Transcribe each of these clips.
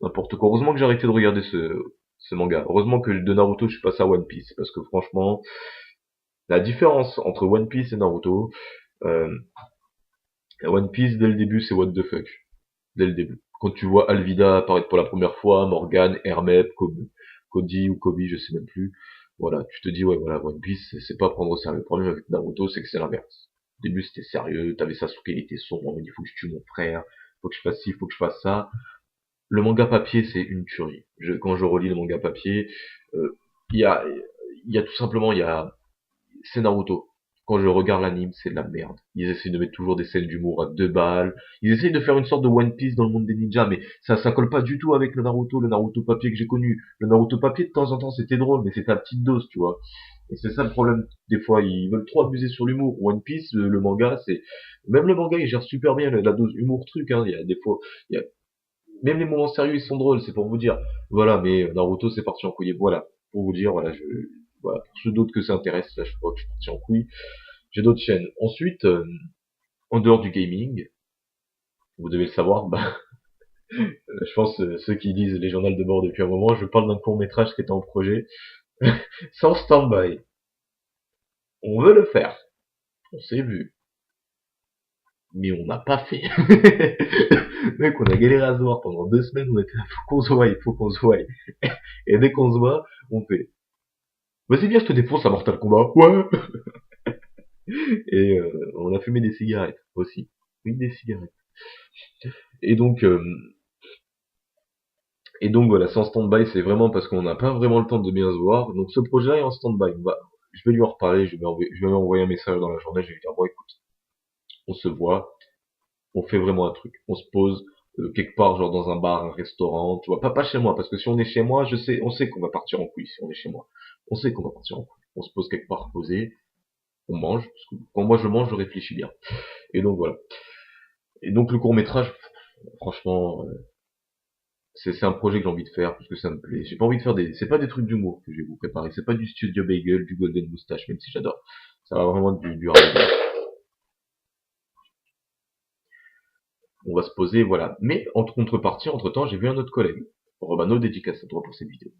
n'importe quoi. Heureusement que j'ai arrêté de regarder ce manga. Heureusement que de Naruto, je suis passé à One Piece, parce que franchement, la différence entre One Piece et Naruto, euh, One Piece, dès le début, c'est what the fuck. Dès le début. Quand tu vois Alvida apparaître pour la première fois, Morgan, Hermep, Cody ou Kobe, je sais même plus. Voilà, tu te dis, ouais, voilà, One Piece, c'est pas à prendre au sérieux. Le problème avec Naruto, c'est que c'est l'inverse. Au début, c'était sérieux, t'avais Sasuke, il était sombre, il dit, faut que je tue mon frère, faut que je fasse ci, faut que je fasse ça. Le manga papier, c'est une tuerie. Quand je relis le manga papier, euh, il y a, il y a tout simplement, c'est Naruto. Quand je regarde l'anime, c'est de la merde. Ils essayent de mettre toujours des scènes d'humour à deux balles. Ils essayent de faire une sorte de One Piece dans le monde des ninjas, mais ça colle pas du tout avec le Naruto papier que j'ai connu. Le Naruto papier, de temps en temps, c'était drôle, mais c'était à petite dose, tu vois. Et c'est ça le problème. Des fois, ils veulent trop abuser sur l'humour. One Piece, le manga, même le manga, il gère super bien la dose humour truc, hein. Il y a des fois, il y a, même les moments sérieux, ils sont drôles, c'est pour vous dire. Voilà, mais Naruto, c'est parti en couille. Voilà. Pour vous dire, voilà, pour ceux d'autres que ça intéresse, là, je crois que je suis parti en couille. J'ai d'autres chaînes. Ensuite, en dehors du gaming, vous devez le savoir, bah, je pense ceux qui lisent les journaux de bord depuis un moment, je parle d'un court métrage qui était en projet, sans stand-by. On veut le faire, on s'est vu, mais on n'a pas fait. Mec, on a galéré à se voir pendant 2 semaines, on était là, faut qu'on se voie, il faut qu'on se voie. Et dès qu'on se voit, on fait, vas-y viens, je te défonce à Mortal Kombat. Ouais. Et on a fumé des cigarettes aussi. Oui, des cigarettes. Et donc, euh, Et donc voilà, c'est en stand-by, c'est vraiment parce qu'on n'a pas vraiment le temps de bien se voir. Donc ce projet-là est en stand-by. Je vais lui en reparler, je vais lui envoyer un message dans la journée, je vais lui dire, bon écoute, on se voit, on fait vraiment un truc. On se pose quelque part, genre dans un bar, un restaurant, tu vois, pas chez moi, parce que si on est chez moi, on sait qu'on va partir en couille si on est chez moi. On sait qu'on va partir en couille. On se pose quelque part posé, on mange, parce que quand moi je mange, je réfléchis bien. Et donc voilà. Et donc le court métrage, franchement, c'est un projet que j'ai envie de faire parce que ça me plaît. J'ai pas envie de faire c'est pas des trucs d'humour que je vais vous préparer. C'est pas du Studio Bagel, du Golden Moustache, même si j'adore. Ça va vraiment être du hard. On va se poser, voilà. Mais en contrepartie, entre temps, j'ai vu un autre collègue. Romano, dédicace à toi pour cette vidéo.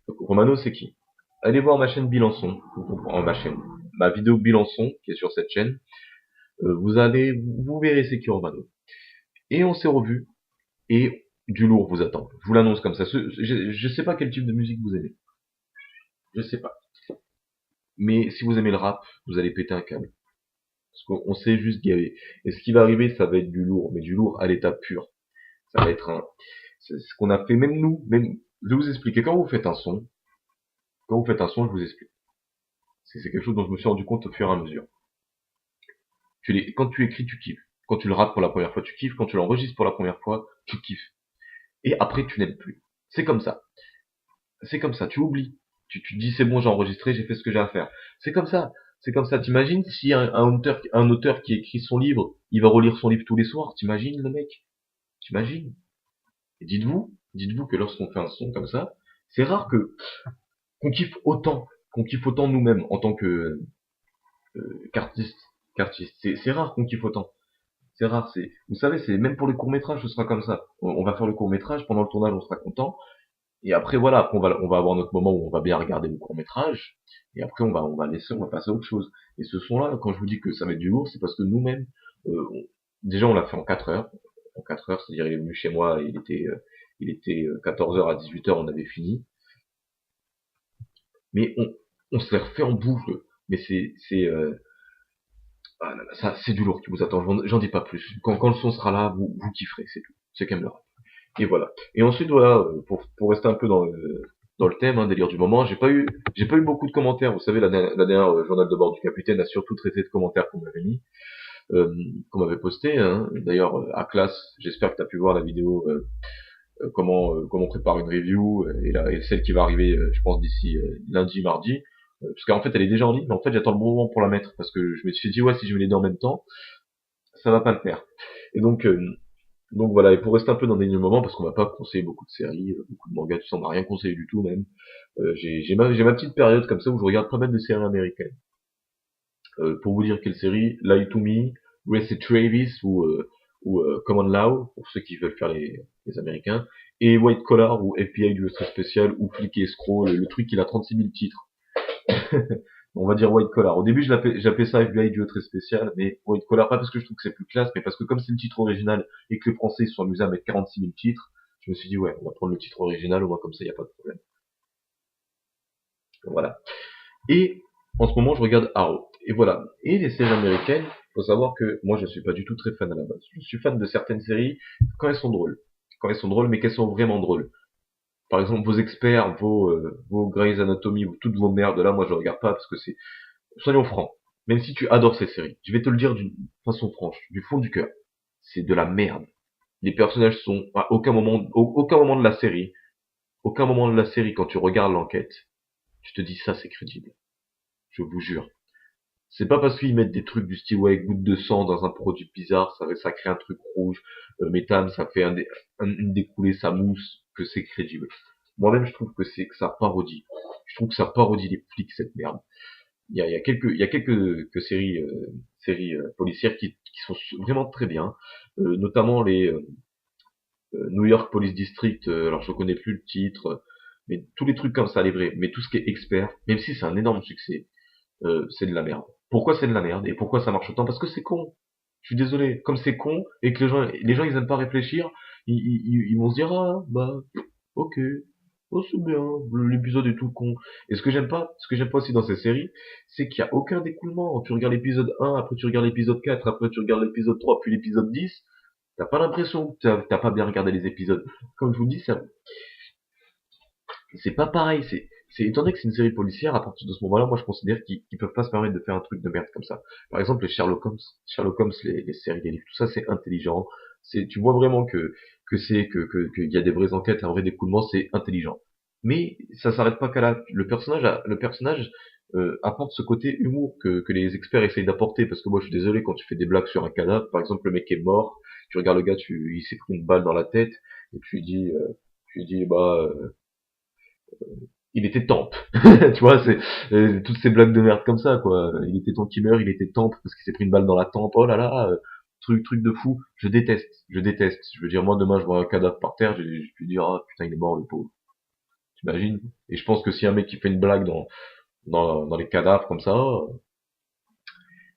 Donc, Romano, c'est qui? Allez voir ma chaîne Bilançon. Ma chaîne. Ma vidéo Bilançon, qui est sur cette chaîne. Vous verrez c'est qui Romano. Et on s'est revus. Et du lourd vous attend. Je vous l'annonce comme ça. Je sais pas quel type de musique vous aimez. Je sais pas. Mais si vous aimez le rap, vous allez péter un câble. Parce qu'on sait juste gaver. Et ce qui va arriver, ça va être du lourd, mais du lourd à l'état pur. Ça va être c'est ce qu'on a fait, même nous, je vais vous expliquer. Quand vous faites un son, je vous explique. C'est quelque chose dont je me suis rendu compte au fur et à mesure. Quand tu écris, tu kiffes. Quand tu le rappes pour la première fois, tu kiffes. Quand tu l'enregistres pour la première fois, tu kiffes. Et après, tu n'aimes plus. C'est comme ça. C'est comme ça. Tu oublies. Tu te dis, c'est bon, j'ai enregistré, j'ai fait ce que j'ai à faire. C'est comme ça. C'est comme ça. T'imagines si un auteur qui écrit son livre, il va relire son livre tous les soirs. T'imagines le mec? T'imagines? Et dites-vous que lorsqu'on fait un son comme ça, c'est rare qu'on kiffe autant nous-mêmes en tant que qu'artiste, qu'artiste. C'est rare qu'on kiffe autant. C'est rare. Vous savez, c'est même pour les courts métrages, ce sera comme ça. On va faire le court métrage pendant le tournage, on sera content. Et après voilà, après on va avoir notre moment où on va bien regarder le court métrage. Et après on va laisser, on va passer à autre chose. Et ce son-là, quand je vous dis que ça va être du lourd, c'est parce que nous-mêmes, déjà on l'a fait en 4 heures. En 4 heures, c'est-à-dire il est venu chez moi, il était 14 heures à 18 heures, on avait fini. Mais on se l'est refait en boucle. Mais ah là là, ça, c'est du lourd qui vous attend. J'en dis pas plus. Quand le son sera là, vous kifferez, c'est tout. C'est quand même le rap. Et voilà. Et ensuite, voilà, pour rester un peu dans le thème, hein, délire du moment, j'ai pas eu beaucoup de commentaires. Vous savez, la dernière journal de bord du capitaine a surtout traité de commentaires qu'on m'avait mis, qu'on m'avait posté, hein. D'ailleurs, à classe, j'espère que tu as pu voir la vidéo, comment on prépare une review, et celle qui va arriver, je pense d'ici lundi, mardi. Parce qu'en fait, elle est déjà en ligne, mais en fait, j'attends le bon moment pour la mettre, parce que je me suis dit, ouais, si je mets les deux en même temps, ça va pas le faire. Et donc voilà, et pour rester un peu dans des moments, parce qu'on m'a pas conseillé beaucoup de séries, beaucoup de mangas, tout ça, on m'a rien conseillé du tout même. J'ai ma petite période comme ça où je regarde pas mal de séries américaines. Pour vous dire quelle série, Lie to Me, Ray Travis ou Common Law, pour ceux qui veulent faire les Américains, et White Collar ou FBI du très spécial ou Flic et Escroc, le truc il a 36 000 titres. On va dire White Collar. Au début, j'appelais ça FBI du très spécial, mais White Collar, pas parce que je trouve que c'est plus classe, mais parce que comme c'est le titre original et que les Français se sont amusés à mettre 46 000 titres, je me suis dit, ouais, on va prendre le titre original, au moins comme ça, il n'y a pas de problème. Voilà. Et en ce moment, je regarde Arrow. Et voilà. Et les séries américaines, faut savoir que moi, je suis pas du tout très fan à la base. Je suis fan de certaines séries quand elles sont drôles. Quand elles sont drôles, mais qu'elles sont vraiment drôles. Par exemple, vos experts, vos Grey's Anatomy, toutes vos merdes, là, moi, je regarde pas parce que c'est, soyons francs. Même si tu adores ces séries, je vais te le dire d'une façon franche, du fond du cœur. C'est de la merde. Les personnages sont, à aucun moment de la série, aucun moment de la série, quand tu regardes l'enquête, tu te dis ça, c'est crédible. Je vous jure. C'est pas parce qu'ils mettent des trucs du style ouais goutte de sang dans un produit bizarre, ça crée un truc rouge, méthane, ça fait une découlée, ça mousse, que c'est crédible. Moi-même je trouve que ça parodie. Je trouve que ça parodie les flics cette merde. Il y a quelques séries policières qui sont vraiment très bien, notamment les New York Police District. Alors je connais plus le titre, mais tous les trucs comme ça, les vrais. Mais tout ce qui est expert, même si c'est un énorme succès, c'est de la merde. Pourquoi c'est de la merde et pourquoi ça marche autant? Parce que c'est con. Je suis désolé, comme c'est con et que les gens ils aiment pas réfléchir, ils vont se dire ah bah ok, oh c'est bien, l'épisode est tout con. Et ce que j'aime pas aussi dans ces séries, c'est qu'il y a aucun découlement. Tu regardes l'épisode 1, après tu regardes l'épisode 4, après tu regardes l'épisode 3, puis l'épisode 10. T'as pas l'impression que t'as pas bien regardé les épisodes. Comme je vous dis, ça, c'est pas pareil. C'est étant donné que c'est une série policière, à partir de ce moment-là, moi je considère qu'ils peuvent pas se permettre de faire un truc de merde comme ça. Par exemple, les Sherlock Holmes, les séries, les livres, tout ça, c'est intelligent. Tu vois vraiment qu'il y a des vraies enquêtes, un vrai découlement, c'est intelligent. Mais ça s'arrête pas qu'à là. Le personnage apporte ce côté humour que les experts essayent d'apporter. Parce que moi, je suis désolé quand tu fais des blagues sur un cadavre. Par exemple, le mec est mort, tu regardes le gars, il s'est pris une balle dans la tête, et tu lui dis, bah il était temp. Tu vois, c'est toutes ces blagues de merde comme ça, quoi. Il était temps qu'il meurt, il était temp parce qu'il s'est pris une balle dans la tempe. Oh là là, truc de fou. Je déteste. Je veux dire, moi demain je vois un cadavre par terre, je vais dire ah putain il est mort le pauvre. T'imagines? Et je pense que si un mec qui fait une blague dans les cadavres comme ça,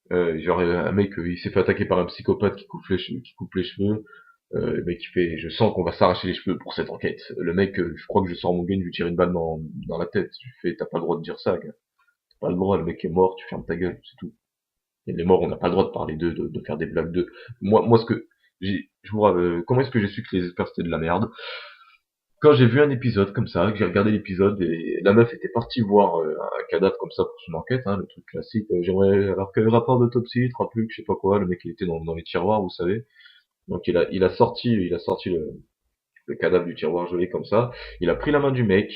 genre un mec il s'est fait attaquer par un psychopathe qui coupe les cheveux. Le mec qui fait, je sens qu'on va s'arracher les cheveux pour cette enquête. Le mec, je crois que je sors mon gun, je lui tire une balle dans la tête. Je lui fais, t'as pas le droit de dire ça, gars. T'as pas le droit, le mec est mort, tu fermes ta gueule, c'est tout. Il est mort, on n'a pas le droit de parler d'eux, de faire des blagues d'eux. Moi, comment est-ce que j'ai su que les experts c'était de la merde? Quand j'ai vu un épisode comme ça, que j'ai regardé l'épisode et la meuf était partie voir un cadavre comme ça pour son enquête, hein, le truc classique. J'aimerais, alors que le rapport d'autopsie, te rappelles que je sais pas quoi, le mec il était dans les tiroirs, vous savez. Donc il a sorti le cadavre du tiroir gelé comme ça. Il a pris la main du mec.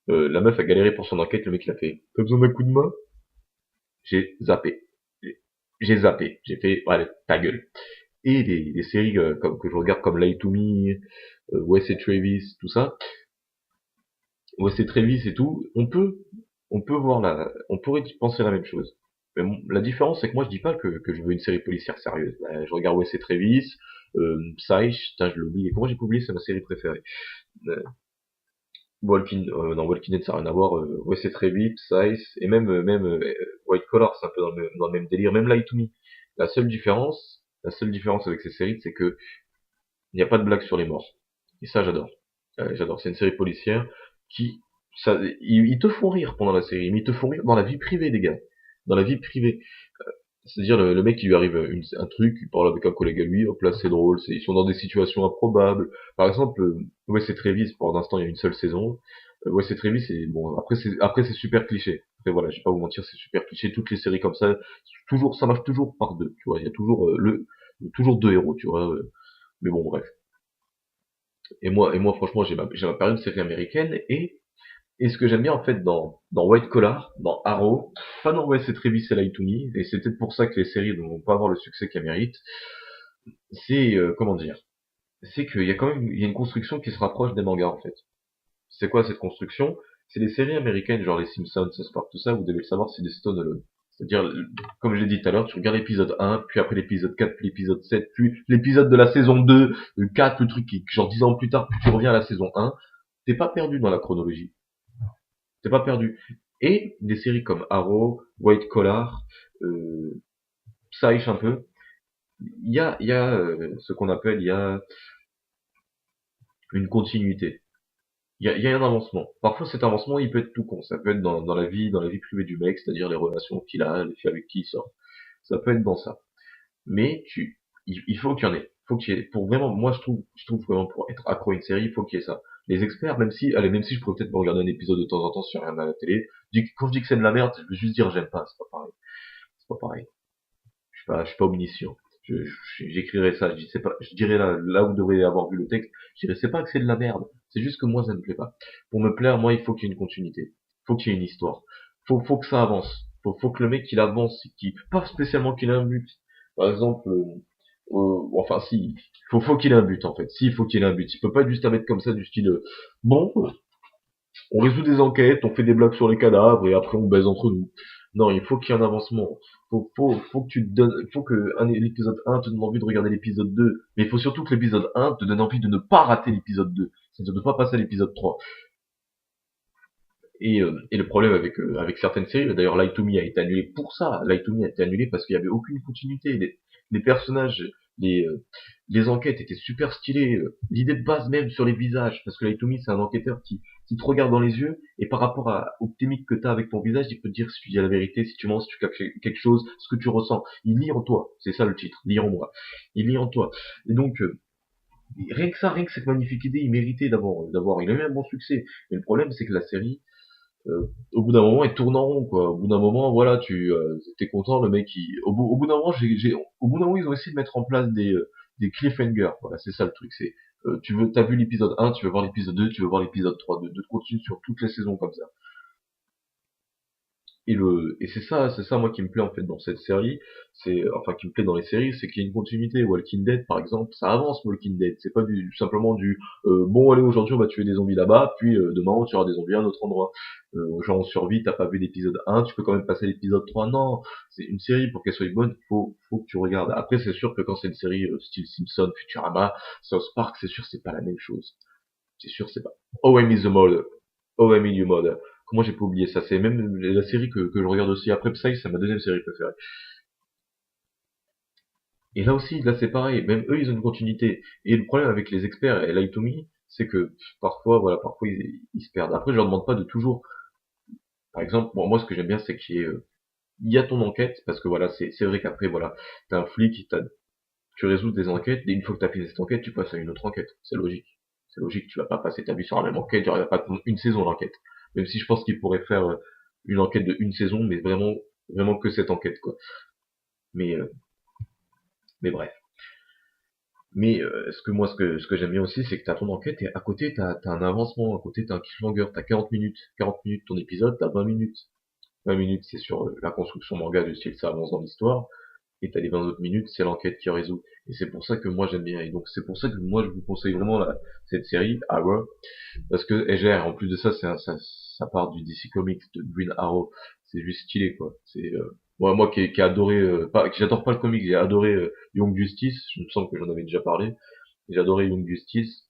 La meuf a galéré pour son enquête. Le mec il a fait, t'as besoin d'un coup de main? J'ai zappé. J'ai zappé. J'ai fait, allez, ta gueule. Et les séries que je regarde comme Lie to Me, Wes et Travis, tout ça, Wes et Travis et tout, on pourrait penser la même chose. Mais la différence, c'est que moi, je dis pas que je veux une série policière sérieuse. Je regarde Wes et Travis, Psych, putain, je l'ai oublié. Comment j'ai pu oublier, c'est ma série préférée. Euh, non, Walking Dead, ça n'a rien à voir. Wes et Travis, Psych, et même White Collar, c'est un peu dans le même délire. Même Lie to Me. La seule différence avec ces séries, c'est que il n'y a pas de blague sur les morts. Et ça, j'adore. J'adore. C'est une série policière qui, ils te font rire pendant la série, mais ils te font rire dans la vie privée des gars. Dans la vie privée. C'est-à-dire le mec qui lui arrive un truc, il parle avec un collègue à lui, hop là c'est drôle, ils sont dans des situations improbables. Par exemple, ouais c'est Travis, pour l'instant il y a une seule saison. Ouais c'est Travis, et bon après c'est super cliché. Après voilà, je vais pas vous mentir, c'est super cliché. Toutes les séries comme ça, toujours ça marche toujours par deux, tu vois. Il y a toujours toujours deux héros, tu vois. Mais bon bref. Et moi franchement j'ai ma période série américaine et ce que j'aime bien en fait dans White Collar, dans Arrow, pas dans Wes et Travis et Lie to Me, et c'est peut-être pour ça que les séries ne vont pas avoir le succès qu'elles méritent, c'est comment dire, c'est qu'il y a quand même il y a une construction qui se rapproche des mangas en fait. C'est quoi cette construction? C'est les séries américaines genre les Simpsons, South Park, tout ça, vous devez le savoir, c'est des stand-alone. C'est-à-dire, comme je l'ai dit tout à l'heure, tu regardes l'épisode 1, puis après l'épisode 4, puis l'épisode 7, puis l'épisode de la saison 2, le 4, le truc qui, genre 10 ans plus tard, puis tu reviens à la saison 1, t'es pas perdu dans la chronologie. T'es pas perdu. Et des séries comme Arrow, White Collar, Psych un peu, il y a ce qu'on appelle, il y a une continuité. Il y a un avancement. Parfois, cet avancement, il peut être tout con. Ça peut être dans la vie privée du mec, c'est-à-dire les relations qu'il a, les filles avec qui il sort. Ça peut être dans ça. Mais il faut qu'il y en ait. Faut qu'il y ait, pour vraiment, moi, je trouve vraiment pour être accro à une série, il faut qu'il y ait ça. Les experts, même si je pourrais peut-être me regarder un épisode de temps en temps sur rien à la télé, quand je dis que c'est de la merde, je veux juste dire j'aime pas, c'est pas pareil. C'est pas pareil. Je suis pas omniscient. J'écrirais ça, je dirais là où vous devriez avoir vu le texte, je dirais c'est pas que c'est de la merde, c'est juste que moi ça ne me plaît pas. Pour me plaire, moi il faut qu'il y ait une continuité, faut qu'il y ait une histoire, faut que ça avance, faut que le mec il avance, pas spécialement qu'il ait un but. Par exemple, enfin si, faut qu'il ait un but en fait. Si, il faut qu'il ait un but. Il peut pas juste mettre comme ça du style, bon, on résout des enquêtes, on fait des blagues sur les cadavres et après on baise entre nous. Non, il faut qu'il y ait un avancement. Faut que tu te donnes, faut que l'épisode 1 te donne envie de regarder l'épisode 2. Mais il faut surtout que l'épisode 1 te donne envie de ne pas rater l'épisode 2. C'est-à-dire de ne pas passer à l'épisode 3. Et le problème avec certaines séries, d'ailleurs Light to Me a été annulé pour ça. Light to Me a été annulé parce qu'il y avait aucune continuité. Les personnages, les, euh, les enquêtes étaient super stylées. L'idée de base même sur les visages, parce que Light to Me c'est un enquêteur qui te regarde dans les yeux et par rapport au chimique que t'as avec ton visage, il peut te dire si tu dis la vérité, si tu mens, si tu caches quelque chose, ce que tu ressens. Il lit en toi. C'est ça le titre. Lire en moi. Il lit en toi. Et donc rien que cette magnifique idée, il méritait il a eu un bon succès. Mais le problème c'est que la série au bout d'un moment, il tourne en rond, quoi. Au bout d'un moment, voilà, t'es content, le mec, au bout d'un moment, au bout d'un moment, ils ont essayé de mettre en place des cliffhangers. Voilà, c'est ça le truc. T'as vu l'épisode 1, tu veux voir l'épisode 2, tu veux voir l'épisode 3, de continuer sur toutes les saisons comme ça. Et c'est ça moi qui me plaît en fait dans cette série, enfin qui me plaît dans les séries, c'est qu'il y a une continuité. Walking Dead par exemple, ça avance Walking Dead, c'est pas simplement bon allez aujourd'hui on va tuer des zombies là-bas, puis demain on tuera des zombies à un autre endroit. Genre on survit, t'as pas vu l'épisode 1, tu peux quand même passer à l'épisode 3. Non, c'est une série pour qu'elle soit bonne, faut que tu regardes. Après c'est sûr que quand c'est une série style Simpson, Futurama, South Park, c'est sûr c'est pas la même chose. C'est sûr c'est pas. Oh I Miss the Mother. Oh, I Mean You Mother. Comment j'ai pas oublié ça? C'est même la série que je regarde aussi après Psy, c'est ma deuxième série préférée. Et là aussi, là c'est pareil, même eux ils ont une continuité. Et le problème avec les experts et Light to Me, c'est que parfois, voilà, parfois ils se perdent. Après, je leur demande pas de toujours. Par exemple, moi ce que j'aime bien, c'est il y a ton enquête, parce que voilà, c'est vrai qu'après, voilà, t'as un flic, tu résous des enquêtes, et une fois que t'as fini cette enquête, tu passes à une autre enquête. C'est logique. C'est logique, tu vas pas passer ta vie sur la même enquête, il y aura pas une saison d'enquête. Même si je pense qu'ils pourraient faire une enquête de une saison, mais vraiment, vraiment que cette enquête, quoi. Mais, euh, mais bref. Mais ce que j'aime bien aussi, c'est que t'as ton enquête et à côté t'as un avancement, à côté t'as un cliffhanger, t'as 40 minutes ton épisode, t'as 20 minutes. 20 minutes c'est sur la construction manga du style ça avance dans l'histoire, et t'as les 20 autres minutes, c'est l'enquête qui résout. Et c'est pour ça que moi j'aime bien. Et donc c'est pour ça que moi je vous conseille vraiment cette série, Arrow, parce que elle gère, en plus de ça, ça part du DC Comics de Green Arrow. C'est juste stylé, quoi. Moi qui ai adoré, qui j'adore pas le comic, j'ai adoré Young Justice, je me sens que j'en avais déjà parlé. J'ai adoré Young Justice.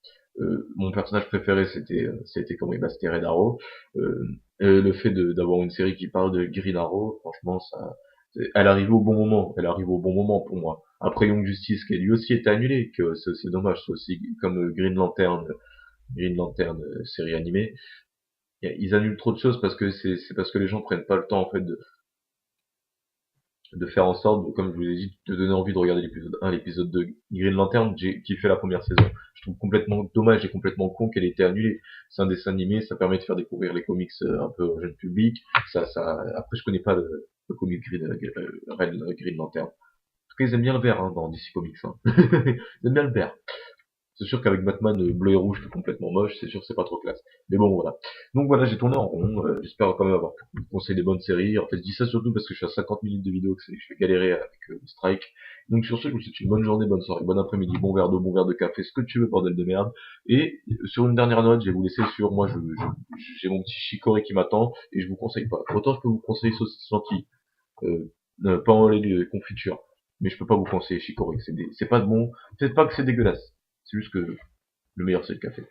Mon personnage préféré c'était comment il c'était Red Arrow. Le fait d'avoir une série qui parle de Green Arrow, franchement elle arrive au bon moment. Elle arrive au bon moment pour moi. Après Young Justice qui lui aussi été annulé, que c'est dommage, c'est aussi comme Green Lantern série animée. Ils annulent trop de choses parce que c'est parce que les gens prennent pas le temps en fait de faire en sorte, comme je vous ai dit, de donner envie de regarder l'épisode 1, l'épisode 2. Green Lantern, j'ai kiffé la première saison. Je trouve complètement dommage et complètement con qu'elle ait été annulée. C'est un dessin animé, ça permet de faire découvrir les comics un peu au jeune public. Après je connais pas le comic Green Lantern. En tout cas, ils aiment bien le vert, hein, dans DC Comics, hein. Ils aiment bien le vert. C'est sûr qu'avec Batman bleu et rouge, c'est complètement moche, c'est sûr que c'est pas trop classe. Mais bon, voilà. Donc voilà, j'ai tourné en rond, j'espère quand même avoir pu vous conseiller des bonnes séries. En fait, je dis ça surtout parce que je suis à 50 minutes de vidéo, que je vais galérer avec le strike. Donc sur ce, je vous souhaite une bonne journée, bonne soirée, bon après-midi, bon verre d'eau, bon verre de café, ce que tu veux, bordel de merde. Et sur une dernière note, je vais vous laisser sur, moi, j'ai mon petit chicoré qui m'attend, et je vous conseille pas. Autant je peux vous conseiller saucisse lentille, Pas en lait de confiture. Mais je peux pas vous conseiller Chicorée. C'est pas bon. Peut-être pas que c'est dégueulasse. C'est juste que le meilleur c'est le café.